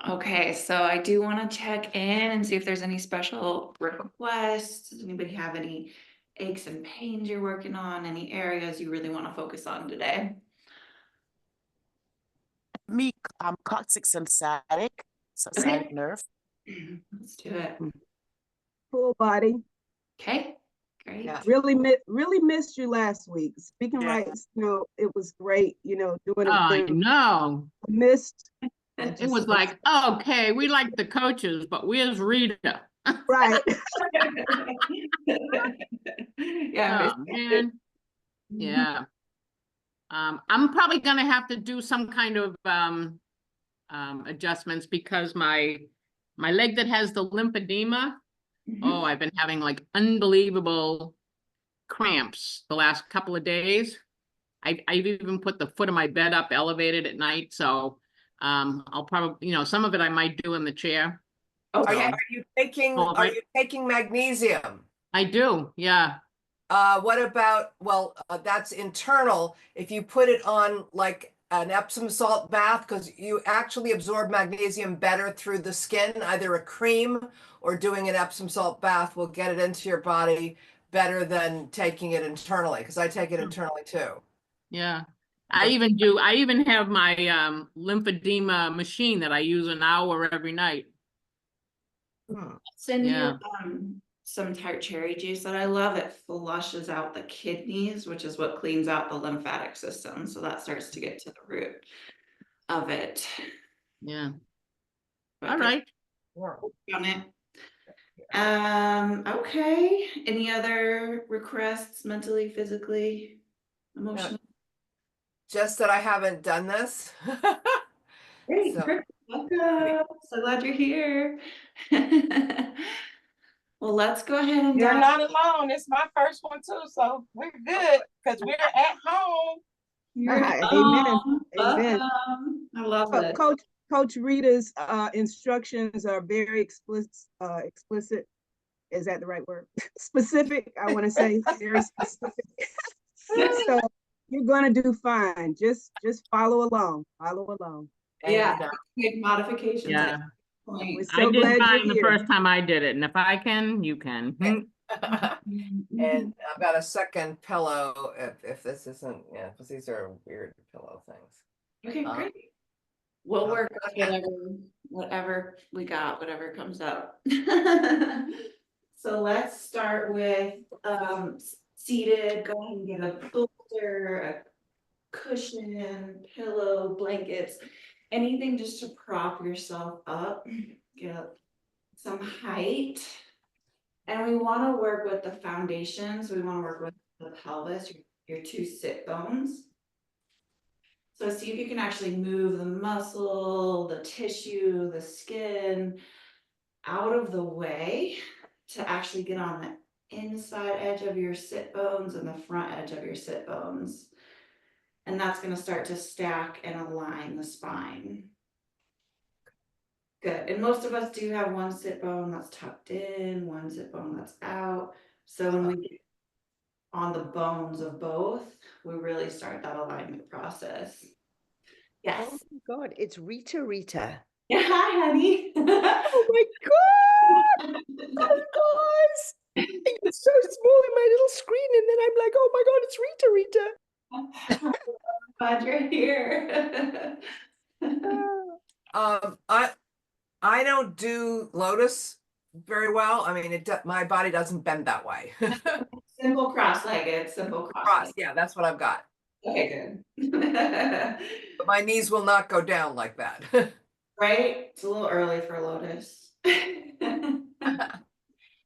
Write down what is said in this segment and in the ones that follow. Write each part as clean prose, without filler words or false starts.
Okay, so I do want to check in and see if there's any special requests. Does anybody have any aches and pains you're working on? Any areas you really want to focus on today? Me, coccyx and sciatic Okay, nerve. let's do it. Mm. Full body. Okay, great. Yeah. Really missed you last week. Speaking Yeah. rights, it was great, doing I it. know. Missed. It was like, okay, we like the coaches, but where's Rita? Right. Yeah. Oh, man. Yeah. I'm probably gonna have to do some kind of adjustments because my leg that has the lymphedema, oh, I've been having like unbelievable cramps the last couple of days. I've even put the foot of my bed up elevated at night, so I'll probably, some of it I might do in the chair. Okay. Are you taking magnesium? I do, yeah. What about, that's internal. If you put it on like an Epsom salt bath, because you actually absorb magnesium better through the skin, either a cream or doing an Epsom salt bath will get it into your body better than taking it internally, because I take it internally too. Yeah. I even have my lymphedema machine that I use an hour every night. Send Yeah. you some tart cherry juice that I love. It flushes out the kidneys, which is what cleans out the lymphatic system. So that starts to get to the root of it. Yeah. But All good right. on it. Okay. Any other requests mentally, physically, emotionally? Just that I haven't done this. Great. So- Great. Welcome. So glad you're here. Well, let's go ahead and You're not alone. It's my first one too, so we're good because we're at home. You're Amen. home. Amen. Welcome. I love it. Coach Rita's instructions are very explicit. Is that the right word? Specific, I want to say very specific. So you're gonna do fine. Just follow along. Follow along. Yeah, make modifications. Yeah. We're Point. so I did glad fine you're the here. first time I did it, and if I can, you can. And I've got a second pillow if this isn't, because these are weird pillow things. Okay, great. We'll work with whatever we got, whatever comes up. So let's start with seated. Go ahead and get a bolster, a cushion, pillow, blankets, anything just to prop yourself up, get some height. And we want to work with the foundations. We want to work with the pelvis, your two sit bones. So see if you can actually move the muscle, the tissue, the skin out of the way to actually get on the inside edge of your sit bones and the front edge of your sit bones. And that's going to start to stack and align the spine. Good. And most of us do have one sit bone that's tucked in, one sit bone that's out. So when we get on the bones of both, we really start that alignment process. Yes. Oh my God, it's Rita. Yeah, hi, honey. Oh my God! Oh, guys! It's so small in my little screen, and then I'm like, oh my God, it's Rita. Glad you're here. I don't do lotus very well. I mean, my body doesn't bend that way. Simple cross-legged, simple cross-legged. Yeah, that's what I've got. Okay, good. But my knees will not go down like that. Right? It's a little early for lotus.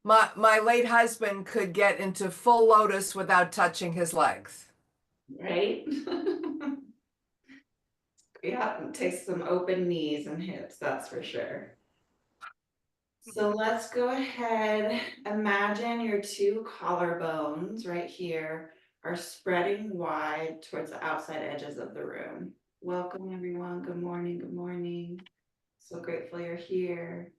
My late husband could get into full lotus without touching his legs. Right? Yeah, it takes some open knees and hips, that's for sure. So let's go ahead. Imagine your two collarbones right here are spreading wide towards the outside edges of the room. Welcome, everyone. Good morning. Good morning. So grateful you're here.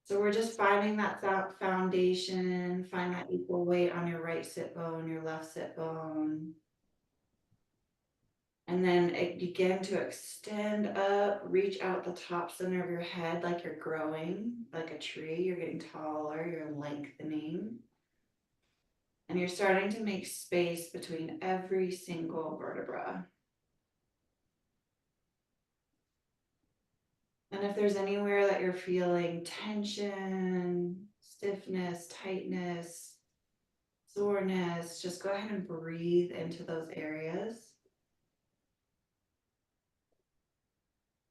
So we're just finding that foundation, find that equal weight on your right sit bone, your left sit bone. And then begin to extend up, reach out the top center of your head like you're growing, like a tree. You're getting taller, you're lengthening. And you're starting to make space between every single vertebra. And if there's anywhere that you're feeling tension, stiffness, tightness, soreness, just go ahead and breathe into those areas.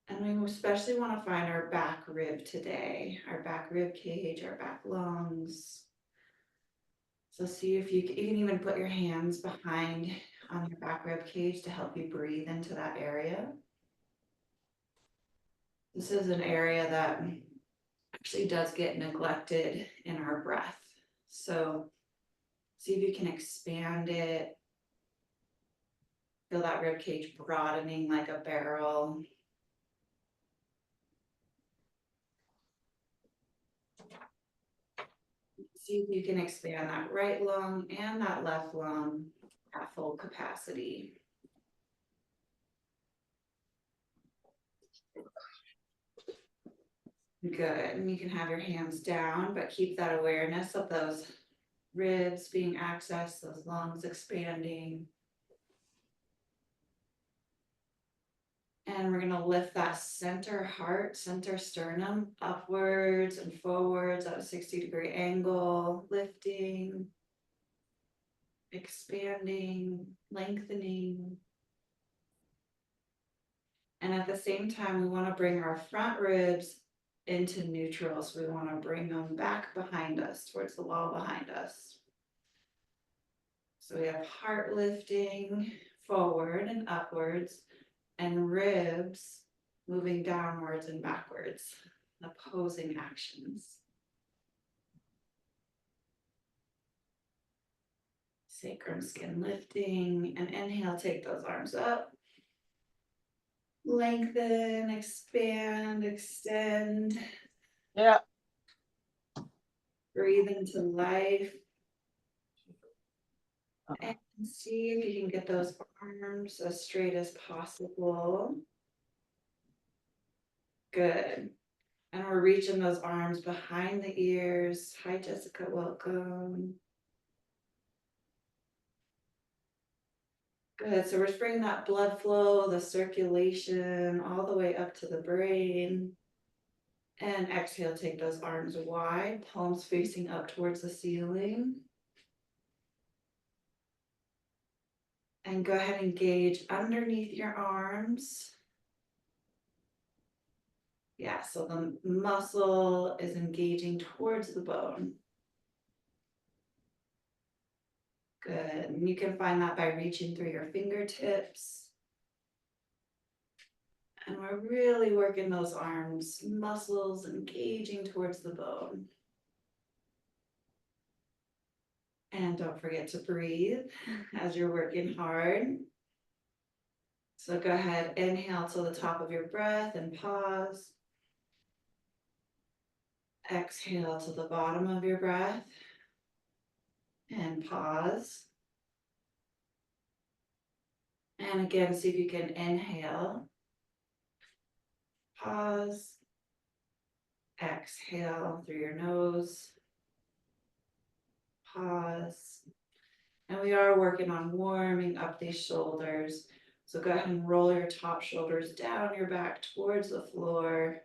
And we especially want to find our back rib today, our back rib cage, our back lungs. So see if you can even put your hands behind on your back rib cage to help you breathe into that area. This is an area that actually does get neglected in our breath. So see if you can expand it. Feel that rib cage broadening like a barrel. See if you can expand that right lung and that left lung at full capacity. Good, and you can have your hands down, but keep that awareness of those ribs being accessed, those lungs expanding. And we're gonna lift that center heart, center sternum upwards and forwards at a 60-degree angle, lifting, expanding, lengthening. And at the same time, we want to bring our front ribs into neutral. So we want to bring them back behind us, towards the wall behind us. So we have heart lifting forward and upwards, and ribs moving downwards and backwards, opposing actions. Sacrum skin lifting, and inhale, take those arms up. Lengthen, expand, extend. Yeah. Breathe into life. And see if you can get those arms as straight as possible. Good. And we're reaching those arms behind the ears. Hi, Jessica, welcome. Good, so we're just bringing that blood flow, the circulation, all the way up to the brain. And exhale, take those arms wide, palms facing up towards the ceiling. And go ahead and engage underneath your arms. Yeah, so the muscle is engaging towards the bone. Good, and you can find that by reaching through your fingertips. And we're really working those arms, muscles engaging towards the bone. And don't forget to breathe as you're working hard. So go ahead, inhale to the top of your breath and pause. Exhale to the bottom of your breath and pause. And again, see if you can inhale, pause, exhale through your nose, pause. And we are working on warming up these shoulders. So go ahead and roll your top shoulders down your back towards the floor.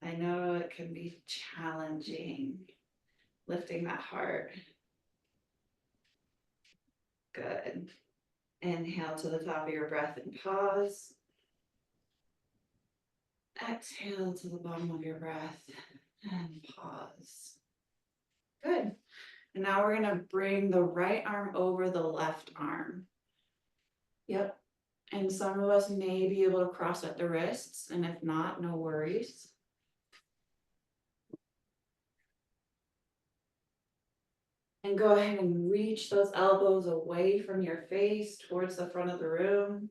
I know it can be challenging, lifting that heart. Good. Inhale to the top of your breath and pause. Exhale to the bottom of your breath and pause. Good. And now we're gonna bring the right arm over the left arm. Yep. And some of us may be able to cross at the wrists, and if not, no worries. And go ahead and reach those elbows away from your face towards the front of the room.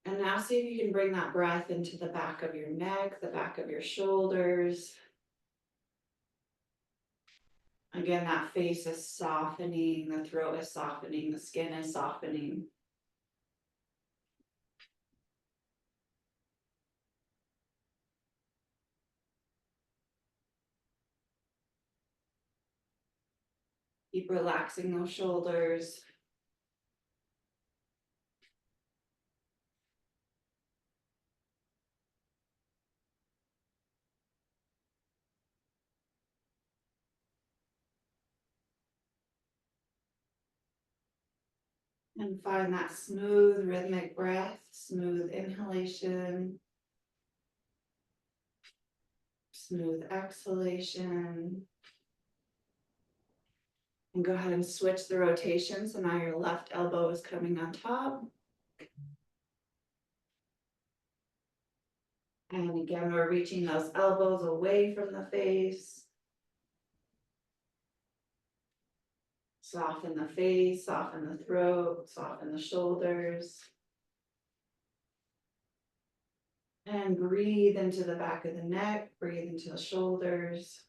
And now see if you can bring that breath into the back of your neck, the back of your shoulders. Again, that face is softening, the throat is softening, the skin is softening. Keep relaxing those shoulders. And find that smooth rhythmic breath, smooth inhalation. Smooth exhalation. And go ahead and switch the rotation. So now your left elbow is coming on top. And again, we're reaching those elbows away from the face. Soften the face, soften the throat, soften the shoulders. And breathe into the back of the neck, breathe into the shoulders.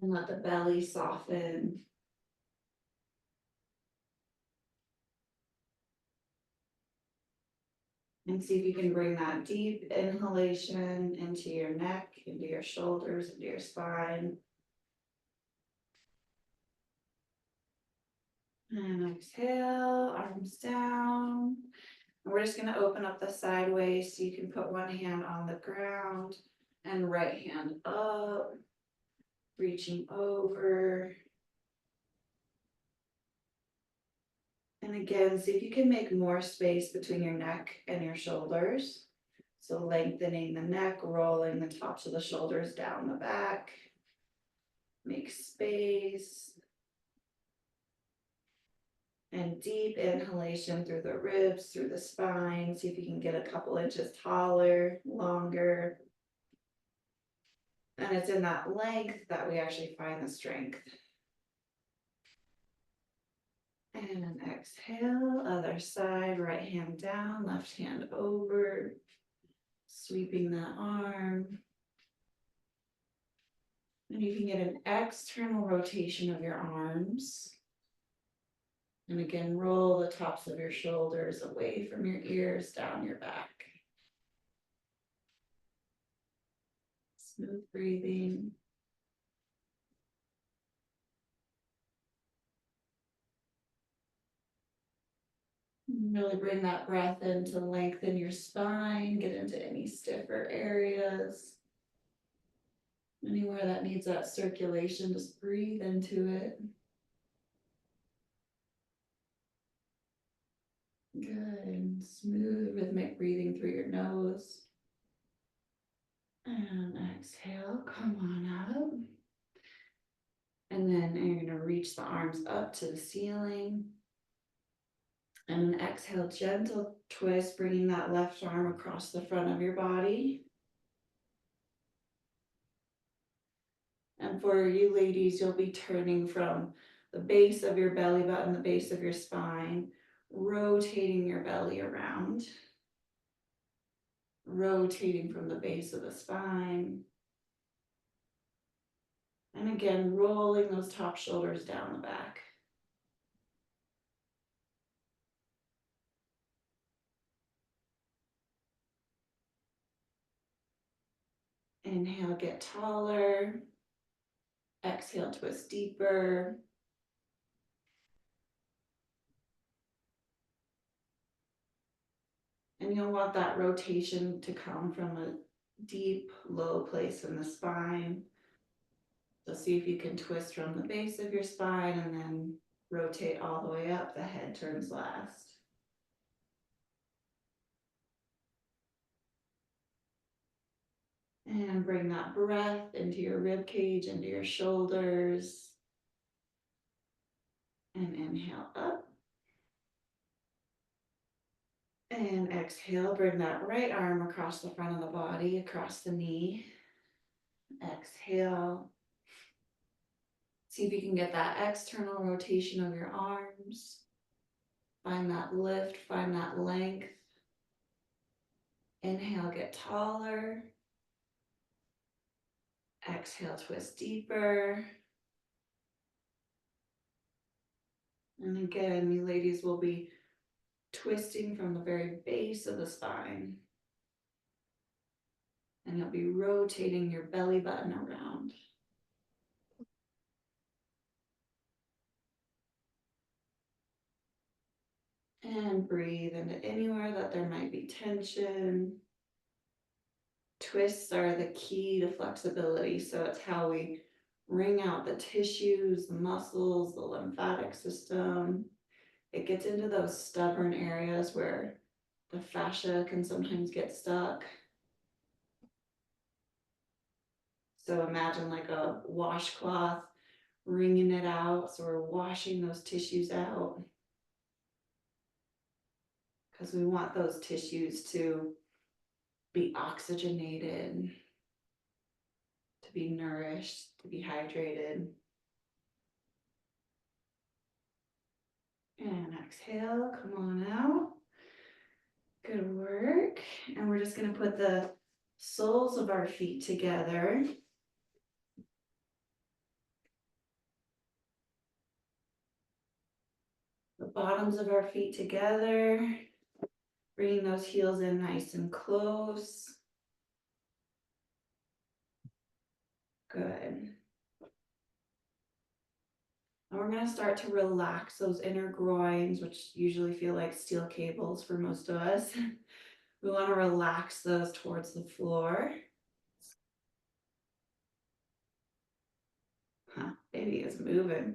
And let the belly soften. And see if you can bring that deep inhalation into your neck, into your shoulders, into your spine. And exhale, arms down. And we're just gonna open up the sideways so you can put one hand on the ground and right hand up, reaching over. And again, see if you can make more space between your neck and your shoulders. So lengthening the neck, rolling the tops of the shoulders down the back. Make space. And deep inhalation through the ribs, through the spine. See if you can get a couple inches taller, longer. And it's in that length that we actually find the strength. And exhale, other side, right hand down, left hand over. Sweeping that arm. And you can get an external rotation of your arms. And again, roll the tops of your shoulders away from your ears, down your back. Smooth breathing. Really bring that breath in to lengthen your spine, get into any stiffer areas. Anywhere that needs that circulation, just breathe into it. Good, smooth rhythmic breathing through your nose. And exhale, come on up. And then you're gonna reach the arms up to the ceiling. And an exhale, gentle twist, bringing that left arm across the front of your body. And for you ladies, you'll be turning from the base of your belly button, the base of your spine, rotating your belly around. Rotating from the base of the spine. And again, rolling those top shoulders down the back. Inhale, get taller. Exhale, twist deeper. And you'll want that rotation to come from a deep, low place in the spine. So see if you can twist from the base of your spine and then rotate all the way up. The head turns last. And bring that breath into your rib cage, into your shoulders. And inhale up. And exhale, bring that right arm across the front of the body, across the knee. Exhale. See if you can get that external rotation of your arms. Find that lift, find that length. Inhale, get taller. Exhale, twist deeper. And again, you ladies will be twisting from the very base of the spine. And you'll be rotating your belly button around. And breathe into anywhere that there might be tension. Twists are the key to flexibility, so it's how we wring out the tissues, the muscles, the lymphatic system. It gets into those stubborn areas where the fascia can sometimes get stuck. So imagine like a washcloth, wringing it out. So we're washing those tissues out, because we want those tissues to be oxygenated, to be nourished, to be hydrated. And exhale, come on out. Good work. And we're just gonna put the soles of our feet together. The bottoms of our feet together. Bringing those heels in nice and close. Good. And we're gonna start to relax those inner groins, which usually feel like steel cables for most of us. We want to relax those towards the floor. Huh, baby is moving.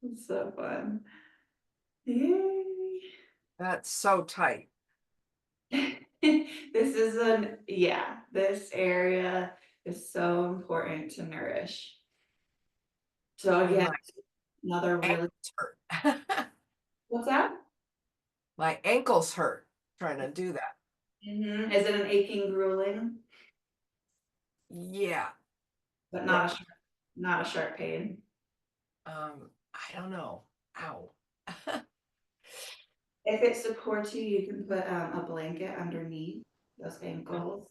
It's so fun. Yay. That's so tight. This area is so important to nourish. So again, another really, Ankles hurt. what's that? My ankles hurt trying to do that. Is it an aching, grueling, Yeah. but Yeah. not a sharp pain? I don't know. Ow. If it supports you, you can put a blanket underneath those ankles.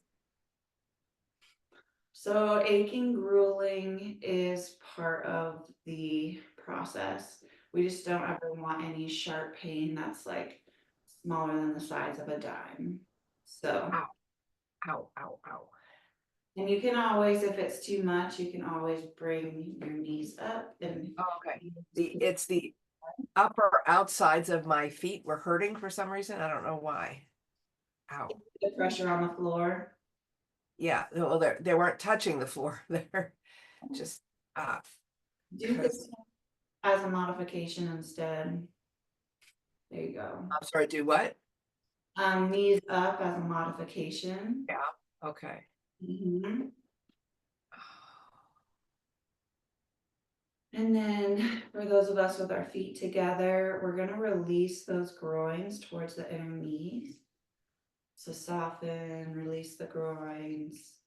So aching, grueling is part of the process. We just don't ever want any sharp pain that's like smaller than the size of a dime. So, Ow. Ow, ow, ow. and you can always, if it's too much, you can always bring your knees up and Okay. It's the upper outsides of my feet were hurting for some reason. I don't know why. Ow. the pressure on the floor. Yeah. Well, they weren't touching the floor. They're just Do this as a modification instead. There you go. I'm sorry, do what? Knees up as a modification. Yeah. Okay. Mhm. And then for those of us with our feet together, we're gonna release those groins towards the inner knees. So soften, release the groins.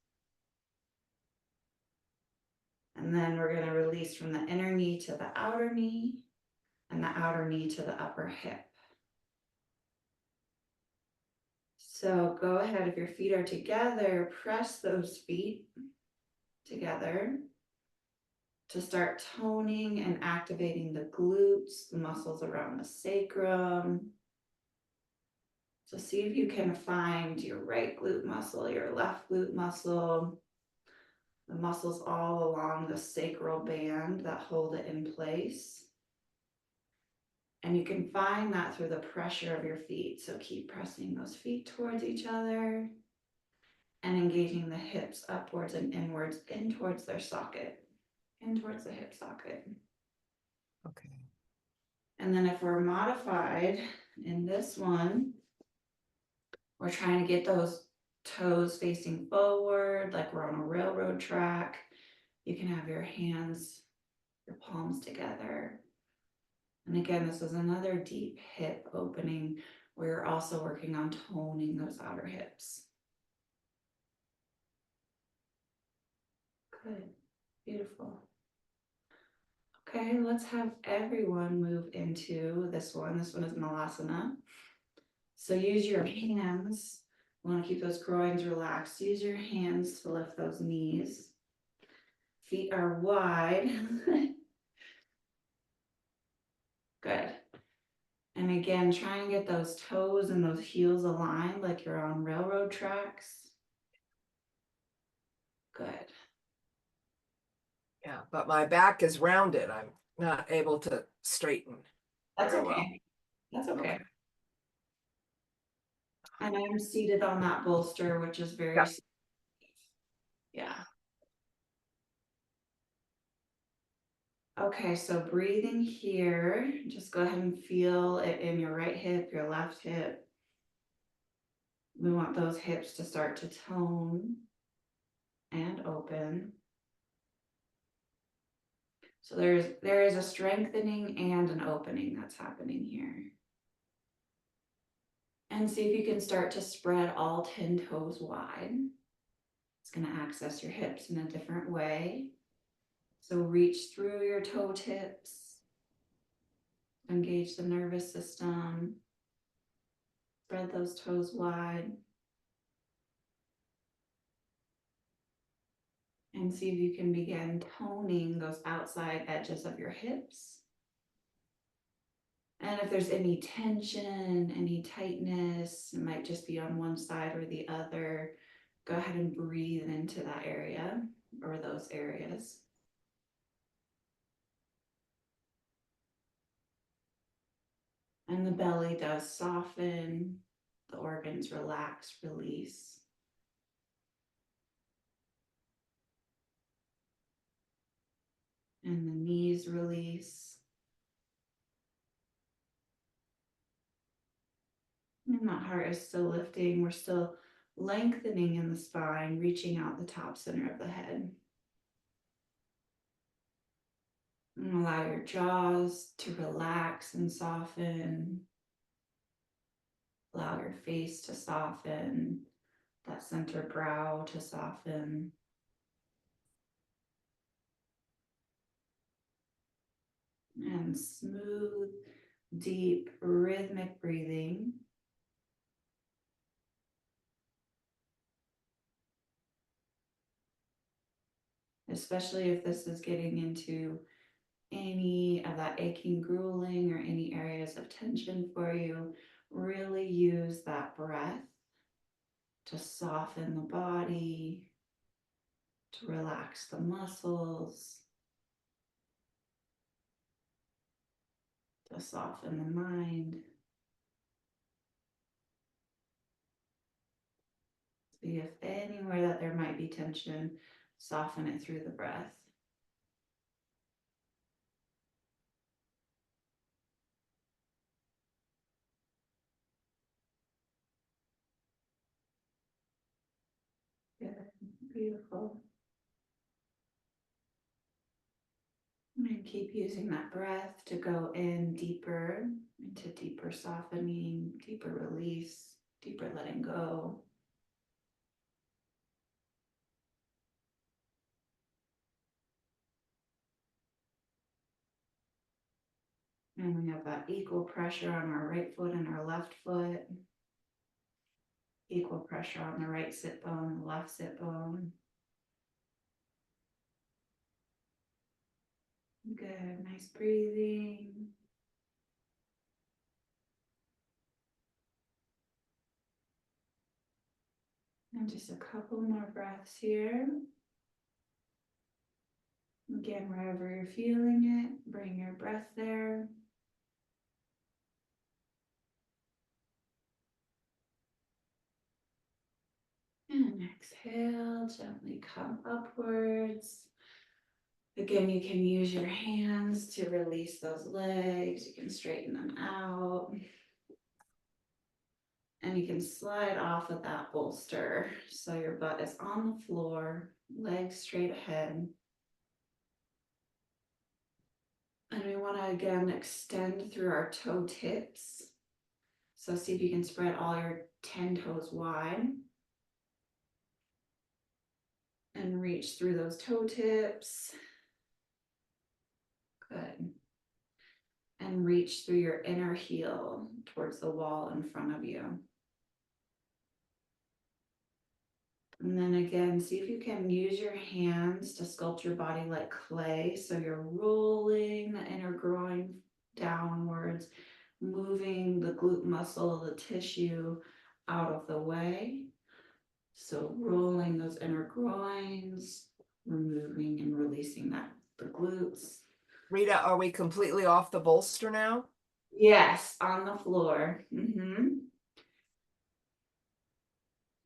And then we're gonna release from the inner knee to the outer knee and the outer knee to the upper hip. So go ahead, if your feet are together, press those feet together to start toning and activating the glutes, the muscles around the sacrum. So see if you can find your right glute muscle, your left glute muscle, the muscles all along the sacral band that hold it in place. And you can find that through the pressure of your feet. So keep pressing those feet towards each other and engaging the hips upwards and inwards, in towards their socket, in towards the hip socket. Okay. And then if we're modified in this one, we're trying to get those toes facing forward, like we're on a railroad track. You can have your hands, your palms together. And again, this is another deep hip opening where you're also working on toning those outer hips. Good, beautiful. Okay, let's have everyone move into this one. This one is Malasana. So use your hands. You want to keep those groins relaxed. Use your hands to lift those knees. Feet are wide. Good. And again, try and get those toes and those heels aligned like you're on railroad tracks. Good. Yeah, but my back is rounded. I'm not able to straighten. That's Very well. okay. That's okay. Okay. And I'm seated on that bolster, which is very, Yeah. safe. Yeah. Okay, so breathing here, just go ahead and feel it in your right hip, your left hip. We want those hips to start to tone and open. So there is a strengthening and an opening that's happening here. And see if you can start to spread all 10 toes wide. It's going to access your hips in a different way. So reach through your toe tips, engage the nervous system, spread those toes wide. And see if you can begin toning those outside edges of your hips. And if there's any tension, any tightness, it might just be on one side or the other. Go ahead and breathe into that area or those areas. And the belly does soften, the organs relax, release. And the knees release. And that heart is still lifting. We're still lengthening in the spine, reaching out the top center of the head. And allow your jaws to relax and soften. Allow your face to soften, that center brow to soften. And smooth, deep, rhythmic breathing. Especially if this is getting into any of that aching, grueling, or any areas of tension for you, really use that breath to soften the body, to relax the muscles, to soften the mind. See if anywhere that there might be tension, soften it through the breath. Good, beautiful. And keep using that breath to go in deeper, into deeper softening, deeper release, deeper letting go. And we have that equal pressure on our right foot and our left foot. Equal pressure on the right sit bone, left sit bone. Good, nice breathing. And just a couple more breaths here. Again, wherever you're feeling it, bring your breath there. And exhale, gently come upwards. Again, you can use your hands to release those legs. You can straighten them out. And you can slide off of that bolster. So your butt is on the floor, legs straight ahead. And we want to again extend through our toe tips. So see if you can spread all your 10 toes wide. And reach through those toe tips. Good. And reach through your inner heel towards the wall in front of you. And then again, see if you can use your hands to sculpt your body like clay. So you're rolling the inner groin downwards, moving the glute muscle, the tissue out of the way. So rolling those inner groins, removing and releasing the glutes. Rita, are we completely off the bolster now? Yes, on the floor.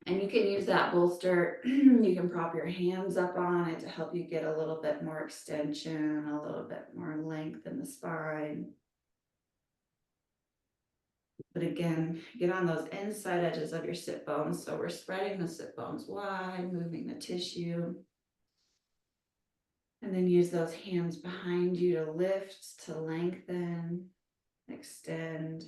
And you can use that bolster, you can prop your hands up on it to help you get a little bit more extension, a little bit more length in the spine. But again, get on those inside edges of your sit bones. So we're spreading the sit bones wide, moving the tissue. And then use those hands behind you to lift, to lengthen, extend.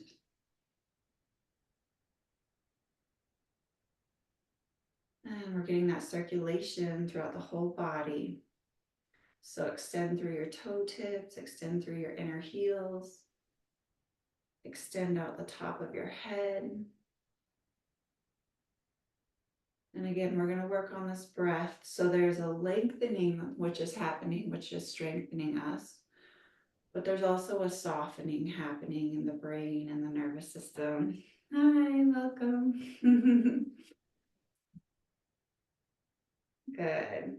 And we're getting that circulation throughout the whole body. So extend through your toe tips, extend through your inner heels, extend out the top of your head. And again, we're going to work on this breath. So there's a lengthening which is happening, which is strengthening us. But there's also a softening happening in the brain and the nervous system. Hi, welcome. Good.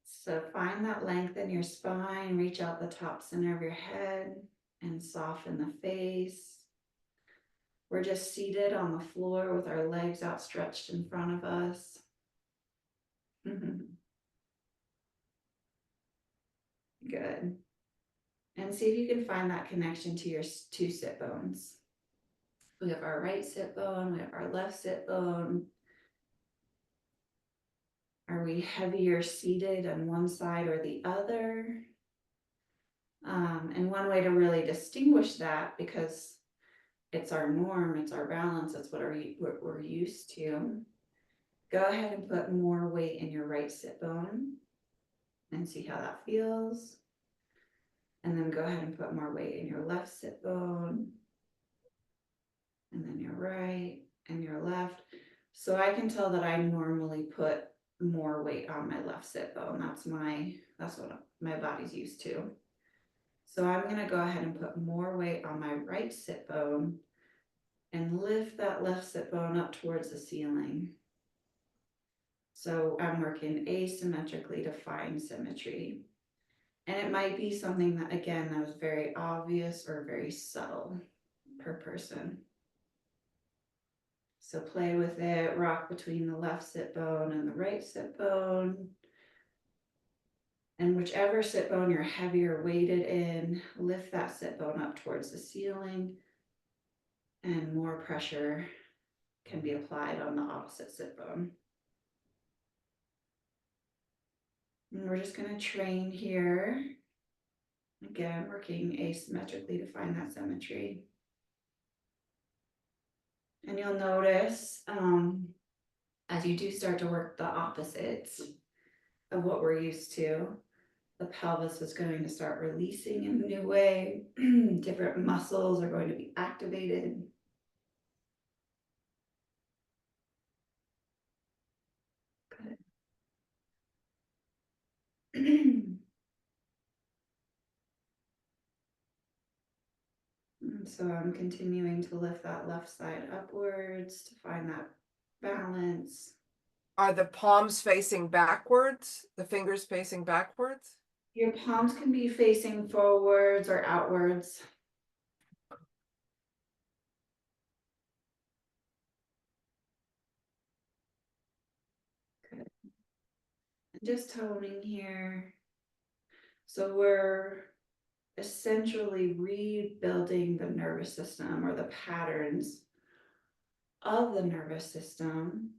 So find that length in your spine, reach out the top center of your head and soften the face. We're just seated on the floor with our legs outstretched in front of us. Good. And see if you can find that connection to your two sit bones. We have our right sit bone, we have our left sit bone. Are we heavier seated on one side or the other? And one way to really distinguish that, because it's our norm, it's our balance, it's what we're used to. Go ahead and put more weight in your right sit bone and see how that feels. And then go ahead and put more weight in your left sit bone. And then your right and your left. So I can tell that I normally put more weight on my left sit bone. That's what my body's used to. So I'm going to go ahead and put more weight on my right sit bone and lift that left sit bone up towards the ceiling. So I'm working asymmetrically to find symmetry. And it might be something that, again, that was very obvious or very subtle per person. So play with it, rock between the left sit bone and the right sit bone. And whichever sit bone you're heavier weighted in, lift that sit bone up towards the ceiling, and more pressure can be applied on the opposite sit bone. And we're just going to train here. Again, working asymmetrically to find that symmetry. And you'll notice as you do start to work the opposites of what we're used to, the pelvis is going to start releasing in a new way. Different muscles are going to be activated. Good. And so I'm continuing to lift that left side upwards to find that balance. Are the palms facing backwards? The fingers facing backwards? Your palms can be facing forwards or outwards. Good. And just toning here. So we're essentially rebuilding the nervous system, or the patterns of the nervous system,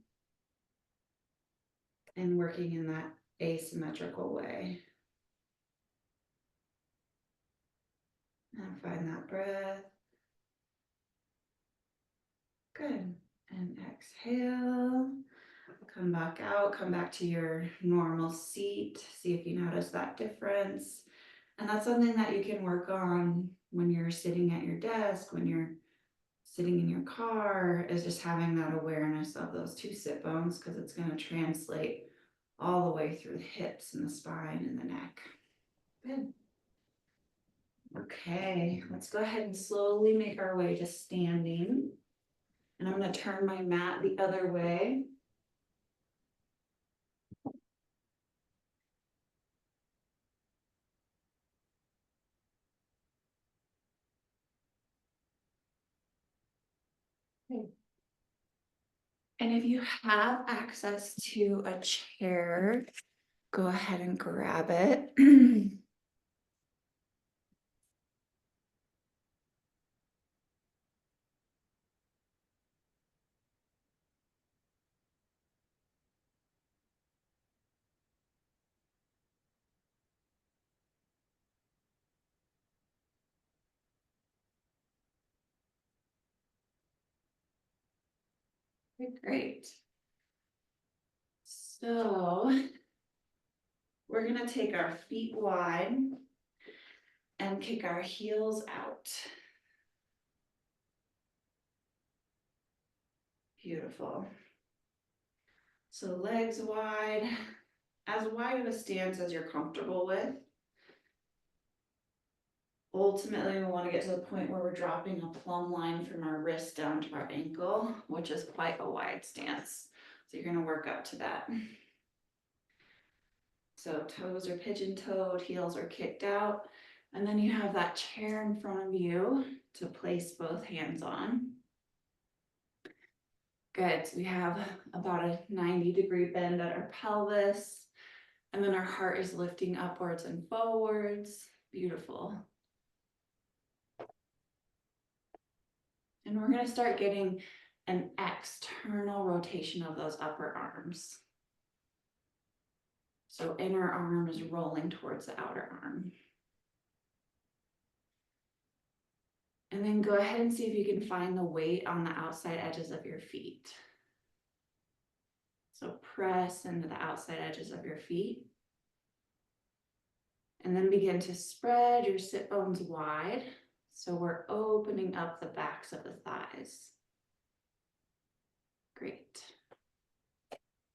and working in that asymmetrical way. And find that breath. Good. And exhale. Come back out, come back to your normal seat. See if you notice that difference. And that's something that you can work on when you're sitting at your desk, when you're sitting in your car, is just having that awareness of those two sit bones, because it's going to translate all the way through the hips and the spine and the neck. Good. Okay, let's go ahead and slowly make our way to standing. And I'm going to turn my mat the other way. And if you have access to a chair, go ahead and grab it. Okay, great. So we're gonna take our feet wide and kick our heels out. Beautiful. So legs wide, as wide of a stance as you're comfortable with. Ultimately, we want to get to the point where we're dropping a plumb line from our wrist down to our ankle, which is quite a wide stance. So you're going to work up to that. So toes are pigeon-toed, heels are kicked out. And then you have that chair in front of you to place both hands on. Good, so we have about a 90-degree bend at our pelvis. And then our heart is lifting upwards and forwards. Beautiful. And we're going to start getting an external rotation of those upper arms. So inner arm is rolling towards the outer arm. And then go ahead and see if you can find the weight on the outside edges of your feet. So press into the outside edges of your feet. And then begin to spread your sit bones wide. So we're opening up the backs of the thighs. Great.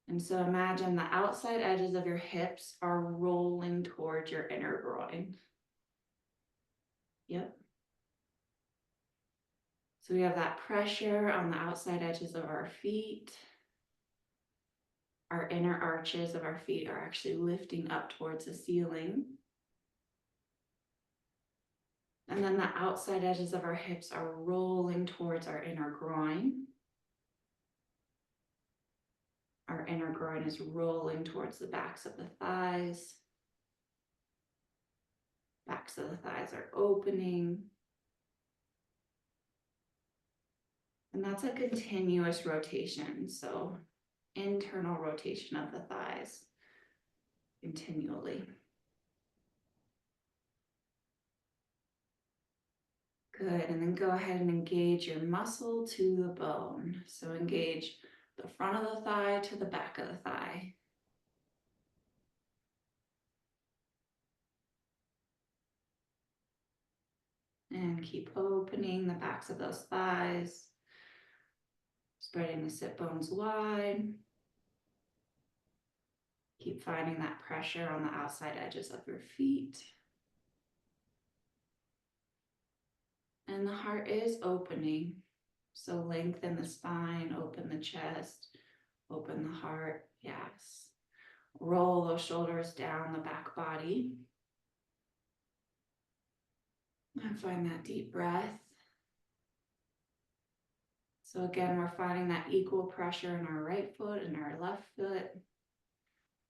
And so imagine the outside edges of your hips are rolling towards your inner groin. Yep. So we have that pressure on the outside edges of our feet. Our inner arches of our feet are actually lifting up towards the ceiling. And then the outside edges of our hips are rolling towards our inner groin. Our inner groin is rolling towards the backs of the thighs. Backs of the thighs are opening. And that's a continuous rotation. So internal rotation of the thighs continually. Good, and then go ahead and engage your muscle to the bone. So engage the front of the thigh to the back of the thigh. And keep opening the backs of those thighs, spreading the sit bones wide. Keep finding that pressure on the outside edges of your feet. And the heart is opening. So lengthen the spine, open the chest, open the heart. Yes. Roll those shoulders down the back body. And find that deep breath. So again, we're finding that equal pressure in our right foot and our left foot.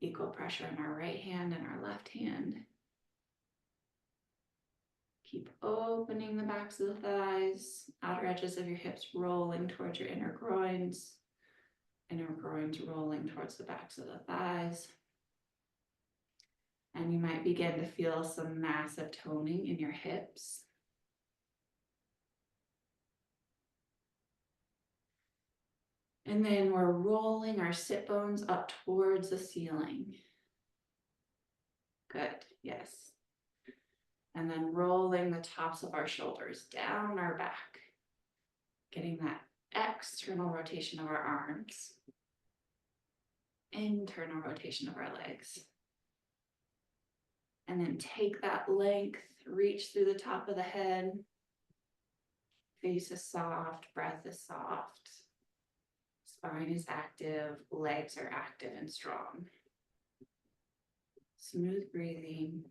Equal pressure in our right hand and our left hand. Keep opening the backs of the thighs, outer edges of your hips rolling towards your inner groins rolling towards the backs of the thighs. And you might begin to feel some massive toning in your hips. And then we're rolling our sit bones up towards the ceiling. Good, yes. And then rolling the tops of our shoulders down our back. Getting that external rotation of our arms. Internal rotation of our legs. And then take that length, reach through the top of the head. Face is soft, breath is soft. Spine is active, legs are active and strong. Smooth breathing.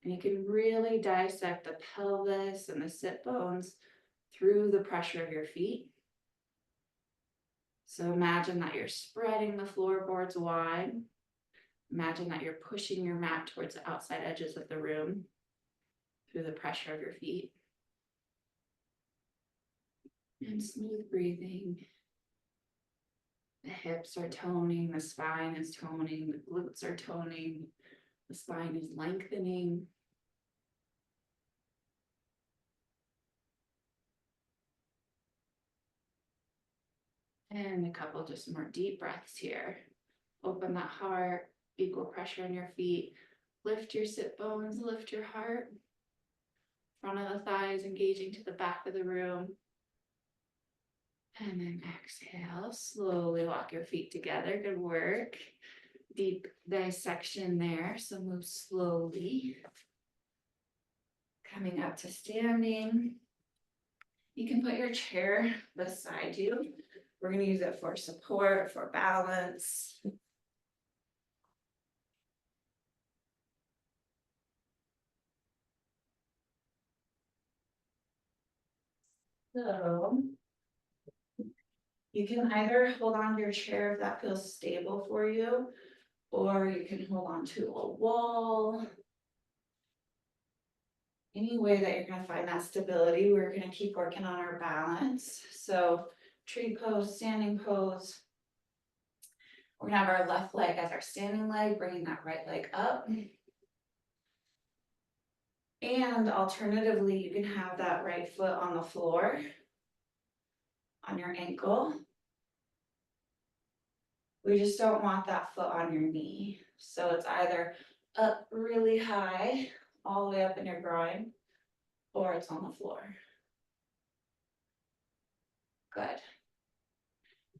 And you can really dissect the pelvis and the sit bones through the pressure of your feet. So imagine that you're spreading the floorboards wide. Imagine that you're pushing your mat towards the outside edges of the room through the pressure of your feet. And smooth breathing. The hips are toning, the spine is toning, the glutes are toning, the spine is lengthening. And a couple just more deep breaths here. Open that heart, equal pressure on your feet. Lift your sit bones, lift your heart. Front of the thighs engaging to the back of the room. And then exhale, slowly walk your feet together. Good work. Deep dissection there, so move slowly. Coming up to standing. You can put your chair beside you. We're going to use it for support, for balance. So you can either hold on to your chair if that feels stable for you, or you can hold on to a wall. Any way that you're going to find that stability, we're going to keep working on our balance. So tree pose, standing pose. We're going to have our left leg as our standing leg, bringing that right leg up. And alternatively, you can have that right foot on the floor, on your ankle. We just don't want that foot on your knee. So it's either up really high, all the way up in your groin, or it's on the floor. Good.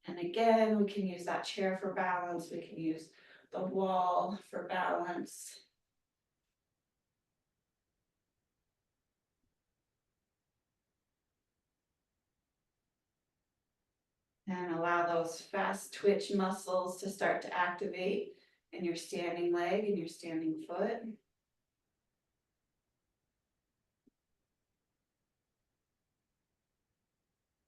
And again, we can use that chair for balance. We can use the wall for balance. And allow those fast twitch muscles to start to activate in your standing leg and your standing foot.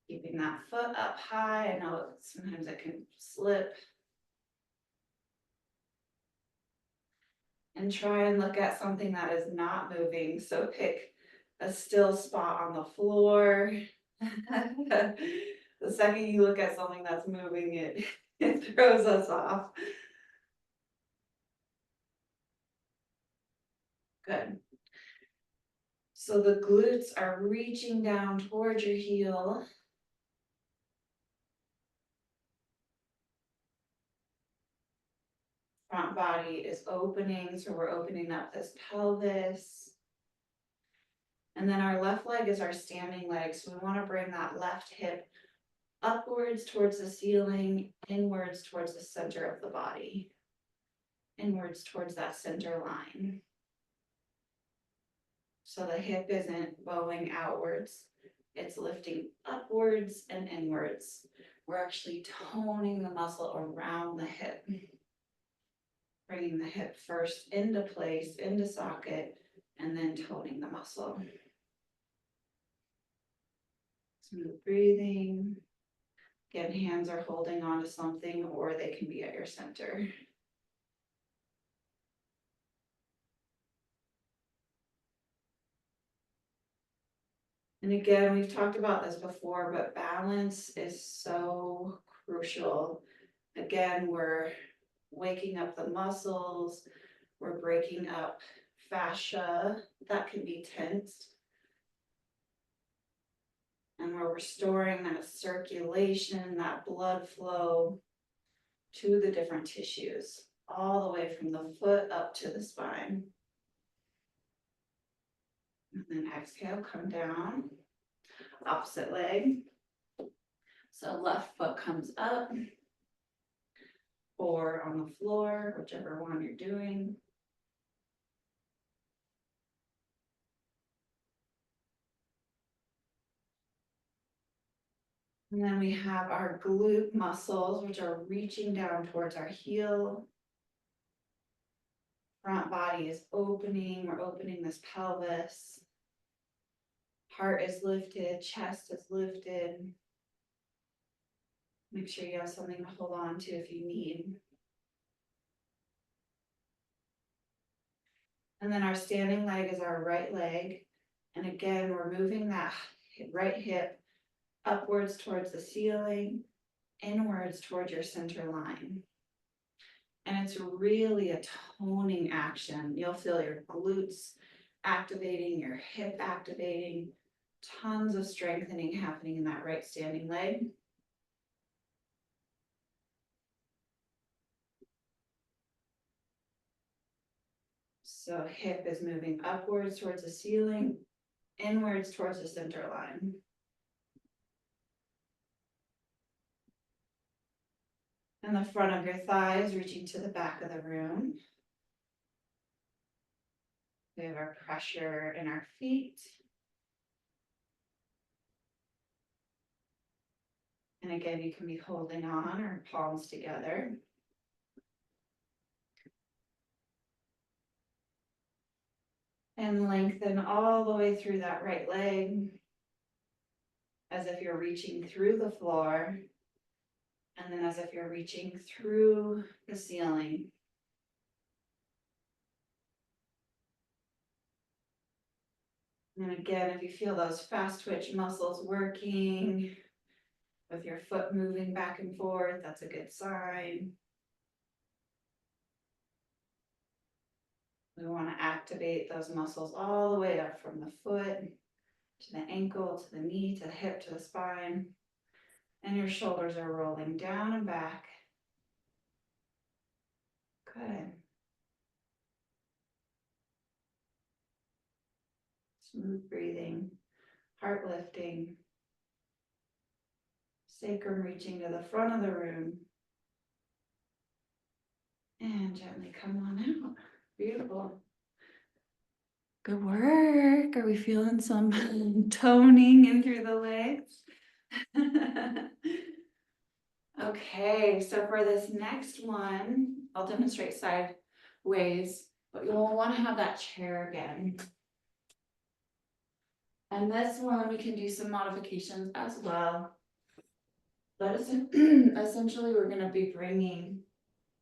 Keeping that foot up high. I know sometimes it can slip. And try and look at something that is not moving. So pick a still spot on the floor. The second you look at something that's moving, it throws us off. Good. So the glutes are reaching down towards your heel. Front body is opening, so we're opening up this pelvis. And then our left leg is our standing leg, so we want to bring that left hip upwards towards the ceiling, inwards towards the center of the body, inwards towards that center line. So the hip isn't bowing outwards, it's lifting upwards and inwards. We're actually toning the muscle around the hip. Bringing the hip first into place, into socket, and then toning the muscle. Smooth breathing. Again, hands are holding on to something or they can be at your center. And again, we've talked about this before, but balance is so crucial. Again, we're waking up the muscles, we're breaking up fascia that can be tensed. And we're restoring that circulation, that blood flow to the different tissues, all the way from the foot up to the spine. And then exhale, come down. Opposite leg. So left foot comes up. Or on the floor, whichever one you're doing. And then we have our glute muscles, which are reaching down towards our heel. Front body is opening, we're opening this pelvis. Heart is lifted, chest is lifted. Make sure you have something to hold on to if you need. And then our standing leg is our right leg. And again, we're moving that right hip upwards towards the ceiling, inwards towards your center line. And it's really a toning action. You'll feel your glutes activating, your hip activating, tons of strengthening happening in that right standing leg. So hip is moving upwards towards the ceiling, inwards towards the center line. And the front of your thighs reaching to the back of the room. We have our pressure in our feet. And again, you can be holding on or palms together. And lengthen all the way through that right leg. As if you're reaching through the floor. And then as if you're reaching through the ceiling. And again, if you feel those fast twitch muscles working, with your foot moving back and forth, that's a good sign. We want to activate those muscles all the way up from the foot to the ankle, to the knee, to the hip, to the spine. And your shoulders are rolling down and back. Good. Smooth breathing, heart lifting. Sacrum reaching to the front of the room. And gently come on out. Beautiful. Good work. Are we feeling some toning in through the legs? Okay, so for this next one, I'll demonstrate sideways, but you'll want to have that chair again. And this one, we can do some modifications as well. But essentially, we're going to be bringing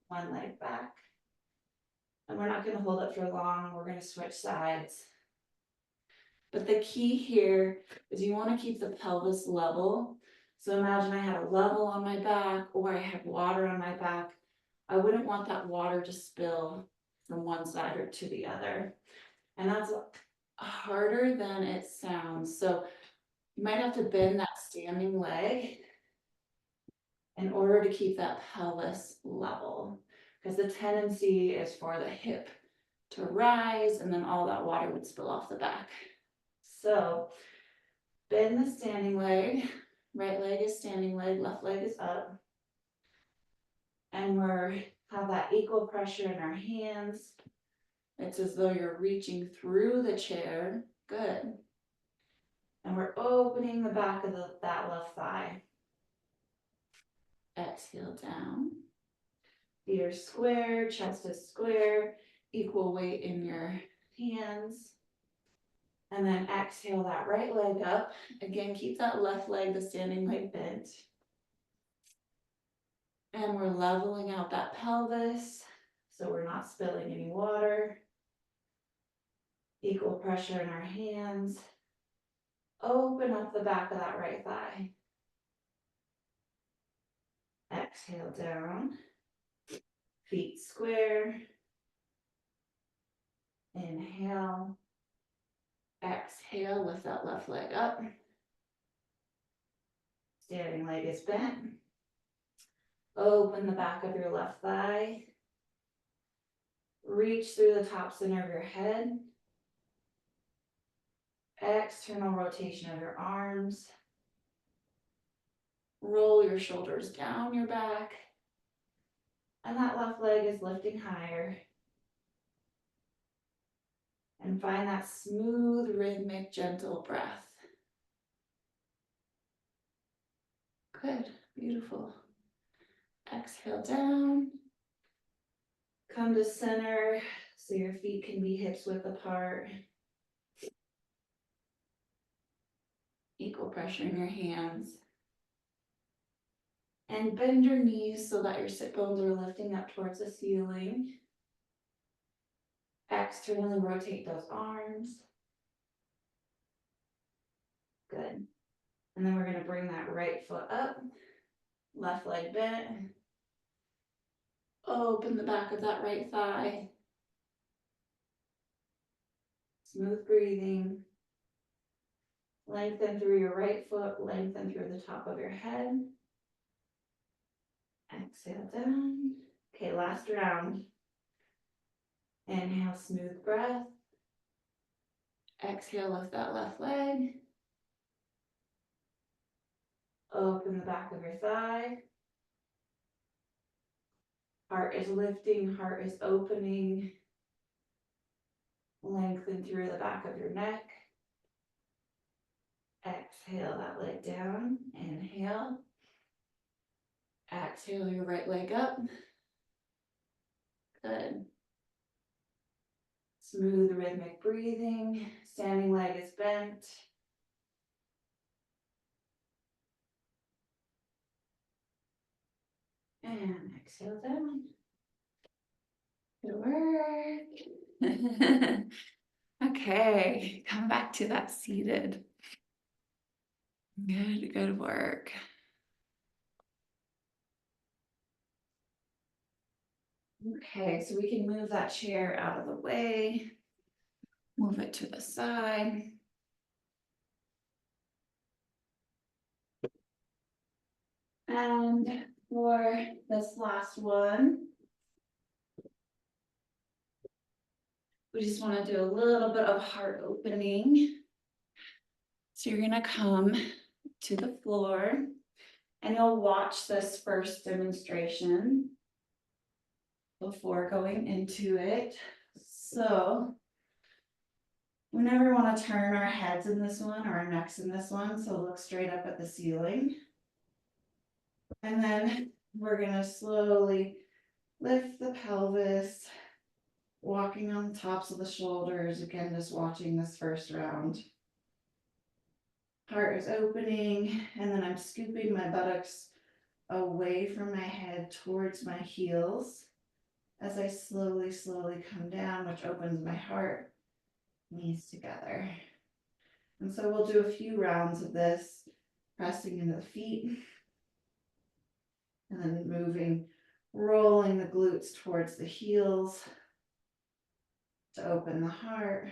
one leg back. And we're not going to hold it for long. We're going to switch sides. But the key here is you want to keep the pelvis level. So imagine I had a level on my back or I had water on my back. I wouldn't want that water to spill from one side or to the other. And that's harder than it sounds. So you might have to bend that standing leg in order to keep that pelvis level. Because the tendency is for the hip to rise and then all that water would spill off the back. So bend the standing leg, right leg is standing leg, left leg is up. And we're have that equal pressure in our hands. It's as though you're reaching through the chair. Good. And we're opening the back of that left thigh. Exhale down. Feet are square, chest is square, equal weight in your hands. And then exhale that right leg up. Again, keep that left leg, the standing leg bent. And we're leveling out that pelvis, so we're not spilling any water. Equal pressure in our hands. Open up the back of that right thigh. Exhale down. Feet square. Inhale. Exhale, lift that left leg up. Standing leg is bent. Open the back of your left thigh. Reach through the top center of your head. External rotation of your arms. Roll your shoulders down your back. And that left leg is lifting higher. And find that smooth, rhythmic, gentle breath. Good, beautiful. Exhale down. Come to center so your feet can be hips width apart. Equal pressure in your hands. And bend your knees so that your sit bones are lifting up towards the ceiling. Externally rotate those arms. Good. And then we're going to bring that right foot up. Left leg bent. Open the back of that right thigh. Smooth breathing. Lengthen through your right foot, lengthen through the top of your head. Exhale down. Okay, last round. Inhale, smooth breath. Exhale, lift that left leg. Open the back of your thigh. Heart is lifting, heart is opening. Lengthen through the back of your neck. Exhale that leg down. Inhale. Exhale your right leg up. Good. Smooth rhythmic breathing. Standing leg is bent. And exhale down. Good work. Okay, come back to that seated. Good work. Okay, so we can move that chair out of the way. Move it to the side. And for this last one, we just want to do a little bit of heart opening. So you're gonna come to the floor and you'll watch this first demonstration before going into it. So we never want to turn our heads in this one or our necks in this one, so look straight up at the ceiling. And then we're gonna slowly lift the pelvis, walking on the tops of the shoulders, again, just watching this first round. Heart is opening, and then I'm scooping my buttocks away from my head towards my heels as I slowly come down, which opens my heart, knees together. And so we'll do a few rounds of this, pressing into the feet, and then moving, rolling the glutes towards the heels to open the heart,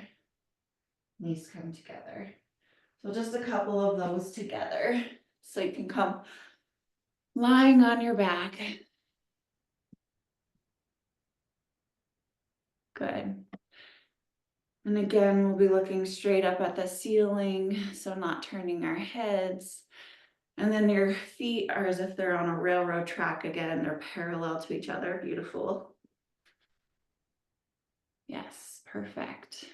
knees come together. So just a couple of those together. So you can come lying on your back. Good. And again, we'll be looking straight up at the ceiling, so not turning our heads. And then your feet are as if they're on a railroad track again. They're parallel to each other. Beautiful. Yes, perfect.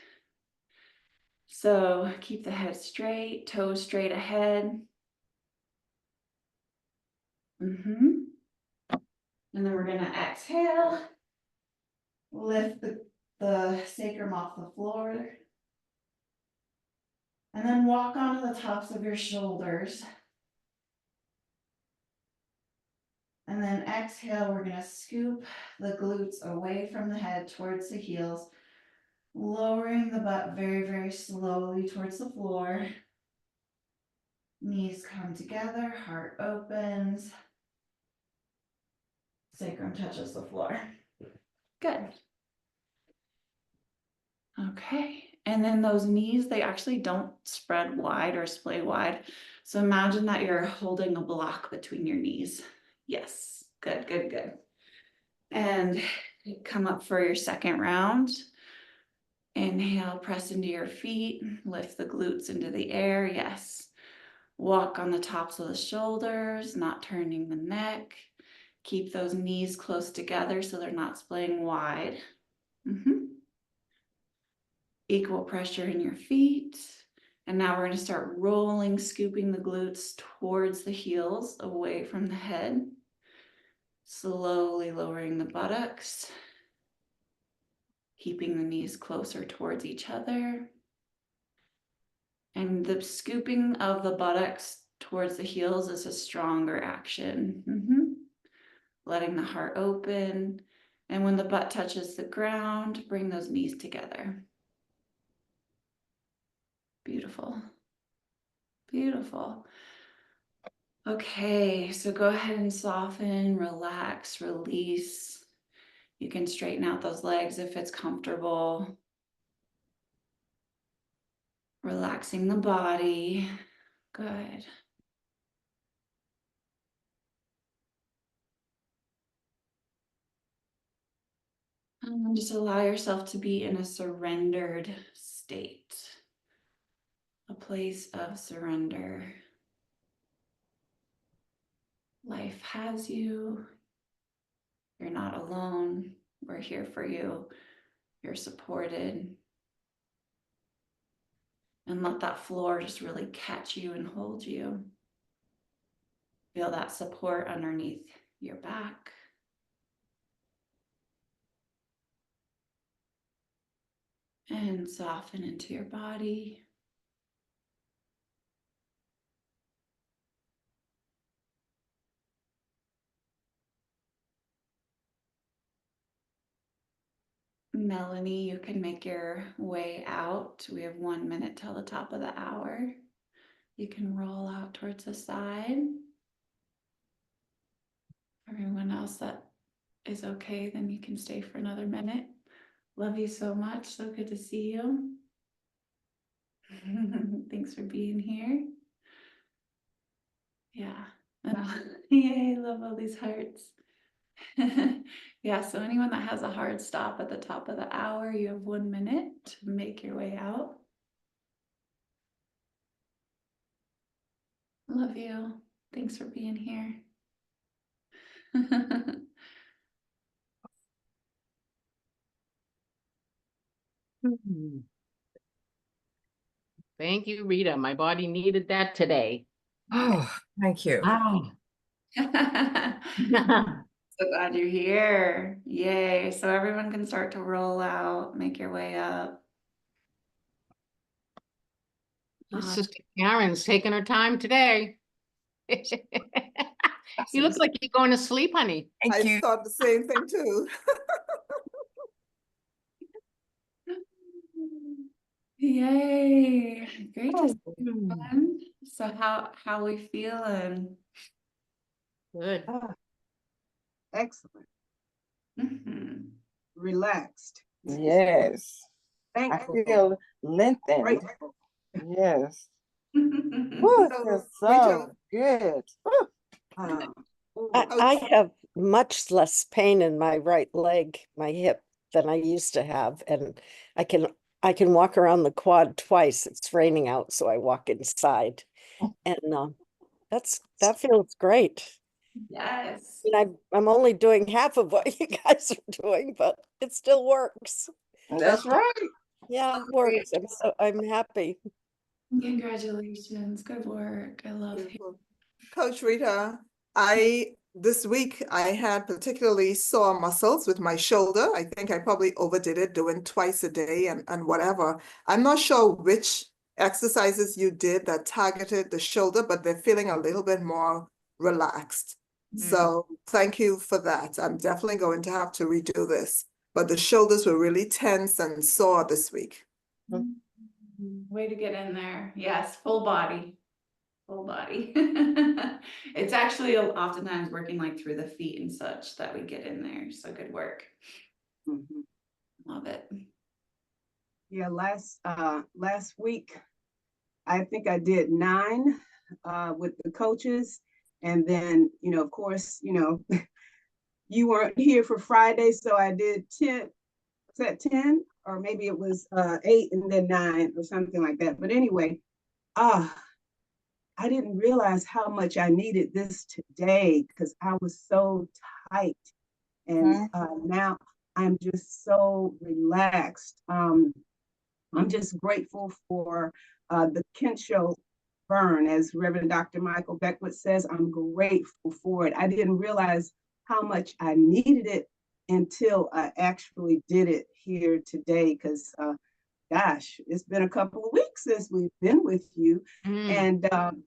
So keep the head straight, toes straight ahead. And then we're gonna exhale, lift the sacrum off the floor, and then walk onto the tops of your shoulders. And then exhale, we're gonna scoop the glutes away from the head towards the heels, lowering the butt very slowly towards the floor. Knees come together, heart opens, sacrum touches the floor. Good. Okay, and then those knees, they actually don't spread wide or splay wide. So imagine that you're holding a block between your knees. Yes, good. And come up for your second round. Inhale, press into your feet, lift the glutes into the air. Yes. Walk on the tops of the shoulders, not turning the neck. Keep those knees close together so they're not splaying wide. Equal pressure in your feet. And now we're going to start rolling, scooping the glutes towards the heels, away from the head. Slowly lowering the buttocks. Keeping the knees closer towards each other. And the scooping of the buttocks towards the heels is a stronger action. Letting the heart open. And when the butt touches the ground, bring those knees together. Beautiful. Beautiful. Okay, so go ahead and soften, relax, release. You can straighten out those legs if it's comfortable. Relaxing the body. Good. And just allow yourself to be in a surrendered state. A place of surrender. Life has you. You're not alone. We're here for you. You're supported. And let that floor just really catch you and hold you. Feel that support underneath your back. And soften into your body. Melanie, you can make your way out. We have 1 minute till the top of the hour. You can roll out towards the side. Everyone else that is okay, then you can stay for another minute. Love you so much. So good to see you. Thanks for being here. Yeah. Yay, love all these hearts. Yeah, so anyone that has a hard stop at the top of the hour, you have 1 minute to make your way out. Love you. Thanks for being here. Thank you, Rita. My body needed that today. Oh, thank you. Wow. So glad you're here. Yay. So everyone can start to roll out, make your way up. Sister Karen's taking her time today. You look like you're going to sleep, honey. Thank I you. thought the same thing too. Yay. Great to see Hmm. everyone. So how we feeling? Good. Excellent, Mhm. relaxed, Yes, I thankful, feel lengthened. grateful. Yes. Woo, it So, feels Rachel, so good. Woo. Um, I have much less pain in my right leg, my hip, than I used to have, and I can walk around the quad twice. It's raining out, so I walk inside, and that feels great. Yes. And I'm only doing half of what you guys are doing, but it still works. That's right. Yeah, it works. I'm happy. Congratulations. Good work. I love it. beautiful. Coach Rita, this week I had particularly sore muscles with my shoulder. I think I probably overdid it doing twice a day and whatever. I'm not sure which exercises you did that targeted the shoulder, but they're feeling a little bit more relaxed. So thank you for that. I'm definitely going to have to redo this. But the shoulders were really tense and sore this week. Way to get in there. Yes, full body. Full body. It's actually oftentimes working like through the feet and such that we get in there. So good work. mhm. Love it. Yeah, last week, I think I did 9 with the coaches. And then, of course, you weren't here for Friday, so I did 10. Was that 10? or maybe it was 8 and then 9 or something like that. But anyway, I didn't realize how much I needed this today because I was so tight. And now I'm just so relaxed. I'm just grateful for the Kensho burn, as Reverend Dr. Michael Beckwith says. I'm grateful for it. I didn't realize how much I needed it until I actually did it here today, because gosh, it's been a couple of weeks since we've been with you. And I'm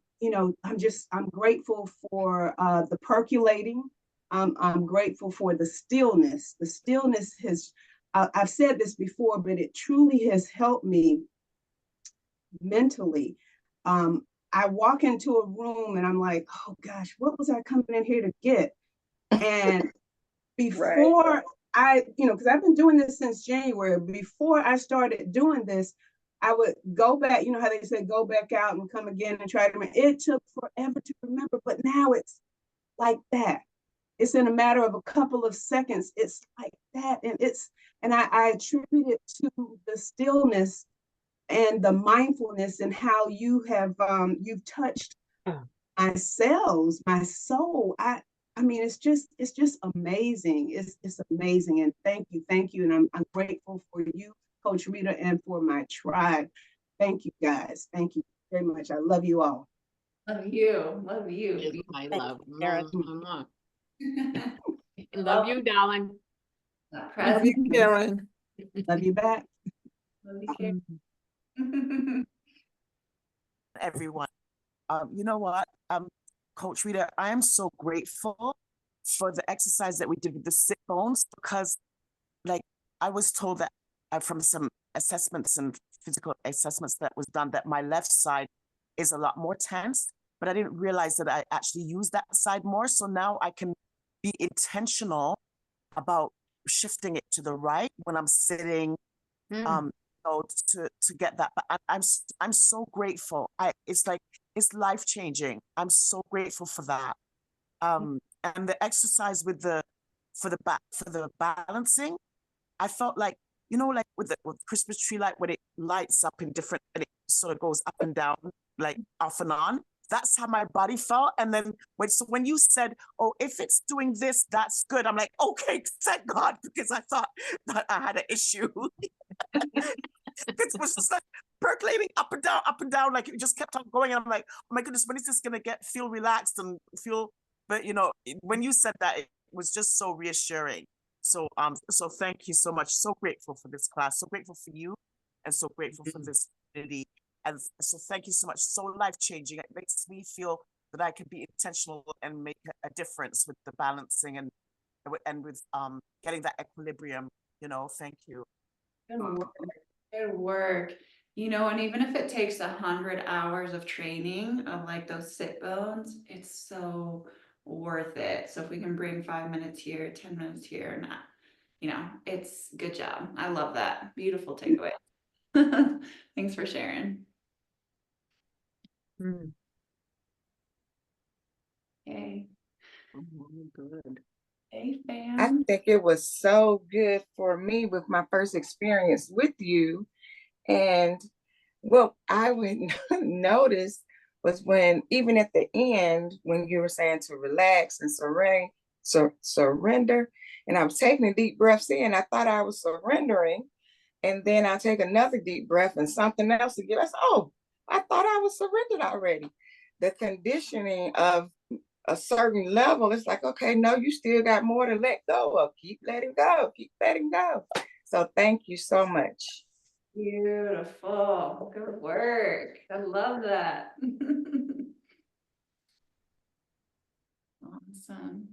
grateful for the percolating. I'm grateful for the stillness. The stillness has, I've said this before, but it truly has helped me mentally. I walk into a room and I'm like, oh gosh, what was I coming in here to get? And before because I've been doing this since January, before I started doing this, I would go back, how they say, go back out and come again and try to remember. It took forever to remember, but now it's like that. It's in a matter of a couple of seconds. It's like that. And I attribute it to the stillness and the mindfulness and how you have, you've touched my cells, my soul. I mean, it's just amazing. It's amazing. And thank you. And I'm grateful for you, Coach Rita, and for my tribe. Thank you guys. Thank you very much. I love you all. Love you. Love you. Is my love. Karen. Love you, darling. Love you, Karen. Love you back. Love you, Karen. Everyone. You know what? Coach Rita, I am so grateful for the exercise that we did with the sit bones, because like I was told that from some assessments and physical assessments that was done, that my left side is a lot more tense, but I didn't realize that I actually use that side more. So now I can be intentional about shifting it to the right when I'm sitting, to get that. But I'm so grateful. It's life changing. I'm so grateful for that. And the exercise for the balancing, I felt like, like with Christmas tree light, when it lights up in different, and it sort of goes up and down, like off and on. That's how my body felt. And then when you said, oh, if it's doing this, that's good, I'm like, okay, thank God, because I thought that I had an issue. It was just like percolating up and down, like it just kept on going. And I'm like, oh my goodness, when is this gonna feel relaxed and feel? But when you said that, it was just so reassuring. So so thank you so much. So grateful for this class. So grateful for you, and so grateful for this community. And so thank you so much. So life changing. It makes me feel that I can be intentional and make a difference with the balancing and with getting that equilibrium. Thank you. Good work. And even if it takes 100 hours of training of like those sit bones, it's so worth it. So if we can bring 5 minutes here, 10 minutes here, it's good job. I love that. Beautiful takeaway. Thanks for sharing. Okay. Good. Hey, I fam. think it was so good for me with my first experience with you. And what I would notice was when, even at the end, when you were saying to relax and surrender, and I was taking deep breaths in, I thought I was surrendering. And then I take another deep breath and something else again. I said, oh, I thought I was surrendered already. The conditioning of a certain level, it's like, okay, no, you still got more to let go of. Keep letting go, keep letting go. So thank you so much. Beautiful. Good work. I love that. Awesome.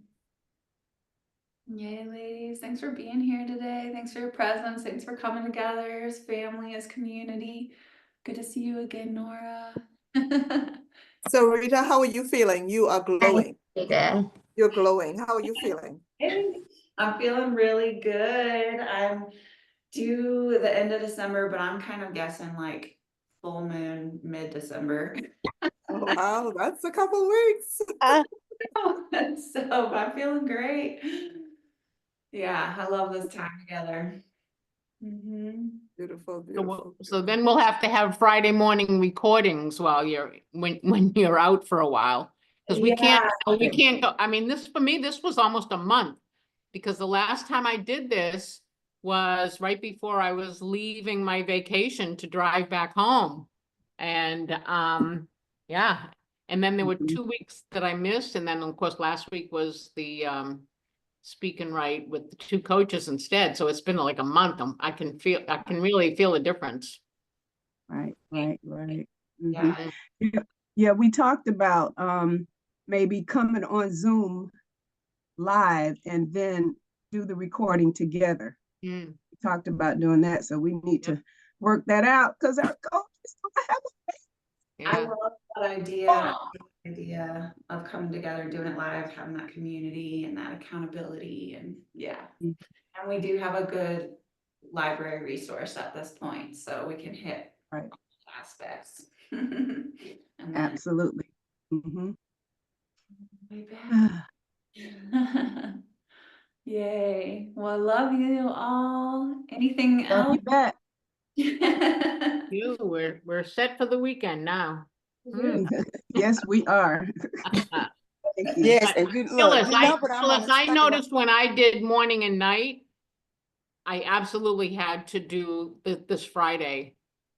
Yay, ladies. Thanks for being here today. Thanks for your presence. Thanks for coming together as family, as community. Good to see you again, Nora. So Rita, how are you feeling? You are glowing. You're glowing. How are you feeling? I'm feeling really good. I'm due the end of December, but I'm kind of guessing like full moon mid-December. Oh, wow, that's a couple weeks. So I'm feeling great. Yeah, I love this time together. Beautiful, So, beautiful. so then we'll have to have Friday morning recordings while you're, when you're out for a while. Cause we can't go, I mean, this, for me, this was almost a month. Because the last time I did this was right before I was leaving my vacation to drive back home. And, yeah, and then there were 2 weeks that I missed, and then of course, last week was the, speak and write with the 2 coaches instead, so it's been like a month. I can really feel the difference. Right. Mhm. Yeah. Yeah, we talked about maybe coming on Zoom live and then do the recording together. Mm. We talked about doing that, so we need to work that out because our coaches don't have I Yeah. love that idea of coming together, doing it live, having that community and that accountability and Mhm. And we do have a good library resource at this point, so we can hit Right. all aspects. And then Absolutely. Mhm. way back. Yay. Well, I love you all. Anything Love else? you back. We're set for the weekend now. Yes, we are. Thank you. Yes, and you look, Phyllis, you know, but I'm Phyllis, gonna I talk about- noticed when I did morning and night, I absolutely had to do this Friday.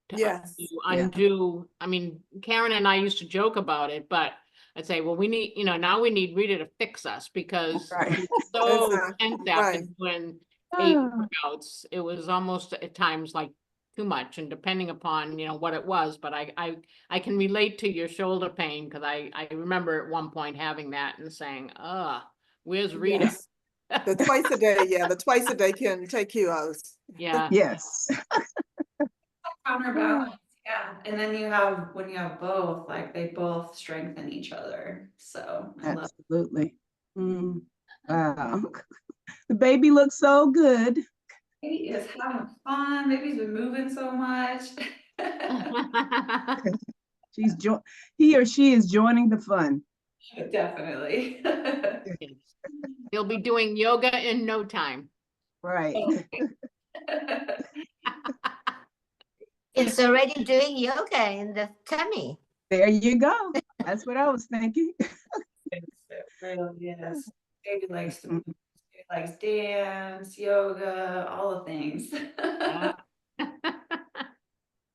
To Yes. undo, I mean, Karen and I used to joke about it, but I'd say, well, we need, now we need Rita to fix us because Right. we were so Exactly, tense after right. doing 8 Ah. workouts. It was almost at times like too much, and depending upon, what it was, but I can relate to your shoulder pain because I remember at one point having that and saying, where's Rita? Yes. The twice a day, the twice a day can take you out. Yeah. Yes. Counterbalance, and then when you have both, like they both strengthen each other. So I love Absolutely. Wow. The baby looks so good. He is having fun. Baby's been moving so much. He or she is joining the fun. Definitely. He'll be doing yoga in no time. Right. It's already doing yoga in the tummy. There you go. That's what I was thinking. Yes. Baby likes dance, yoga, all the things.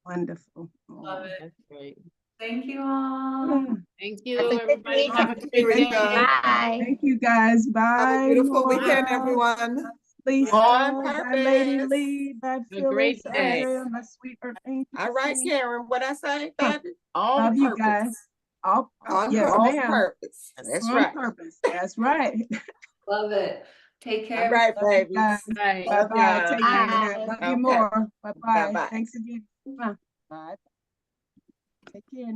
Wonderful. Love it. That's great. Thank you all. Thank Have a you, good everybody. week. Have a great Rita. day. Bye. Thank you guys. Bye. Have a beautiful Nora. weekend, everyone. Lisa. On Bye, Lady purpose. Lee. Bye, Have a Phyllis. great Bye, day. Ariel. Bye, sweet Earth. All right, Karen, what I say, baby? On Love you purpose. guys. On Yes, On ma'am. purpose. That's On right. purpose. That's right. Love it. Take care. All right, Love you baby. guys. Bye. Bye-bye. Take care. Bye. Love Okay. you more. Bye-bye. Bye-bye. Thanks again. Bye.